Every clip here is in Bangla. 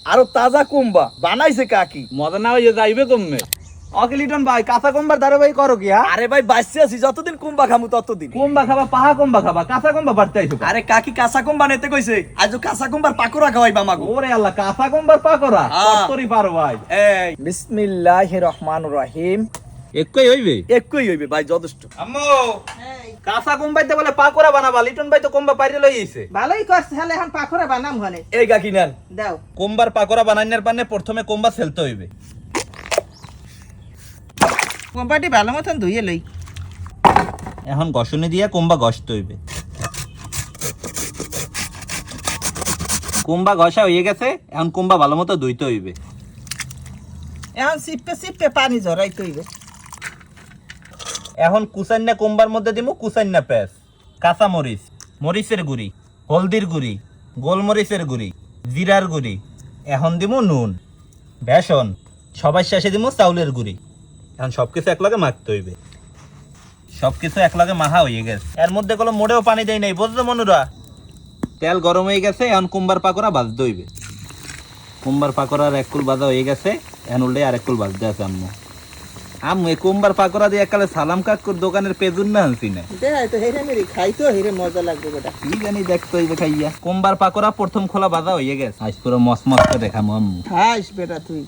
আরো তাজা কুম্বা বানাইছে কাকি। মজা না হইয়ে যাইবে কমবে। ওকে লিটন ভাই কাঁচা কুম্বার ধারাবাহিক করো কি? হ্যাঁ আরে ভাই বাঁচতে আছি, যতদিন কুম্বা খামু ততদিন। কুম্বা খাবা পাহা কুম্বা খাবা কাঁচা কুম্বা বাড়তে আইছো? আরে কাকি কাঁচা কুম্বা নিতে কইছে, আজ কাঁচা কুম্বার পাকুড়া খাওয়াইবা মাগো। ওরে আল্লাহ কাঁচা কুম্বার পাকোড়া কতরি পারো ভাই? এই বিসমিল্লাহির রহমানির রহিম। একই হইবে? একই হইবে ভাই, যথেষ্ট। আম্মু কাঁচা কুম্বাইতে বলে পাকোড়া বানাবা, লিটন ভাই তো কুম্বা পাইরে লই আইছে। ভালোই করছ, তাহলে এখন পাখরা বানাম ঘরে এই কাকি নেন। দাও। কুম্বার পাকোড়া বানাইনার পানে প্রথমে কুম্বা ছেলতে হইবে। কোম্পাটি ভালো মতন ধুইয়ে লই। এখন গসনে দিয়া কুম্বা গসতে হইবে। কুম্বা ঘষা হয়ে গেছে, এখন কুম্বা ভালো মতো ধুইতে হইবে। এখন সিপে সিপে পানি ঝরাই কইবে। এখন কুচান্না কুম্বার মধ্যে দিমু কুচান্না পেঁয়াজ, কাঁচা মরিচ, মরিচের গুঁড়ি, হলদির গুঁড়ি, গোলমরিচের গুঁড়ি, জিরার গুঁড়ি। এখন দিমু নুন, বেসন, সবার শেষে দিমু চাউলের গুঁড়ি। এখন সবকিছু একলগে মাখতে হইবে। সবকিছু একলগে মাখা হয়ে গেছে, এর মধ্যে কোনো মোড়েও পানি দেয় নাই, বুঝছো মনুরা? তেল গরম হয়ে গেছে, এখন কুম্বার পাকোড়া ভাজতে হইবে। কুম্বার পাকোড়ার এক কুল ভাজা হয়ে গেছে, এখন উল্টে আর এক কুল ভাজতে আছে আম্মু। আম্মু এই কুম্বার পাকোড়া দিয়ে এককালে সালাম কাকুর দোকানের পেজুন না আনছি না। দেখাই তো হেরে মেরি খাই তো হেরে মজা লাগবে বেটা। কি জানি দেখতে হইবে খাইয়া। কুম্বার পাকোড়া প্রথম খোলা ভাজা হয়ে গেছে, আজ পুরো মসমস করে দেখামু আম্মু। খাইস বেটা তুই।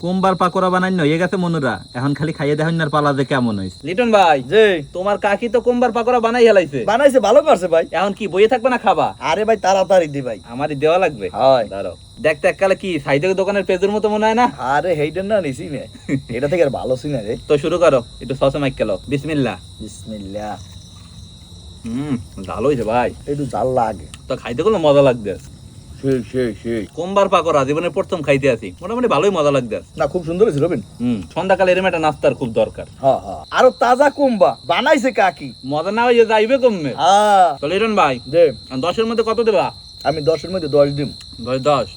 কুম্বার পাকোড়া বানাইন হয়ে গেছে মনুরা, এখন খালি খাইয়ে দেখেন না পালা যে কেমন হইছে। লিটন ভাই জি তোমার কাকি তো কুম্বার পাকোড়া বানাই হেলাইছে, বানাইছে, ভালো করছে ভাই। এখন কি বইয়ে থাকবে না খাবা? আরে ভাই তাড়াতাড়ি দি ভাই। আমারই দেওয়া লাগবে। হয়। দাঁড়াও দেখতে এককালে কি সাইডের দোকানের পেজুর মতো মনে হয় না? আরে হেইডেন না নিছি না, এটা থেকে আর ভালো সিনা রে। তো শুরু করো, একটু সসে মাইক খেলো। বিসমিল্লাহ। বিসমিল্লাহ। ভালো হয়েছে ভাই, একটু জাল লাগে। তো খাইতে গেলে মজা লাগবে। সেই সেই সেই কুম্বার পাকোড়া জীবনের প্রথম খাইতে আছি, মোটামুটি ভালোই মজা লাগবে। না, খুব সুন্দর হয়েছে রবিন। সন্ধ্যাকালে এরম একটা নাস্তার খুব দরকার। হ্যাঁ হ্যাঁ, আরো তাজা কুম্বা বানাইছে কাকি। মজা না হয়ে যাইবে কমবে। হ্যাঁ তো লিটন ভাই দে, 10-এর মধ্যে কত দেবা? আমি 10-এর মধ্যে 10 দিম। 10?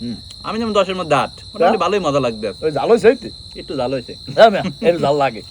আমি যেমন 10-এর মধ্যে 8, মোটামুটি ভালোই মজা লাগবে। ওই জাল হয়েছে একটু ভালো হয়েছে। একটু জাল লাগে।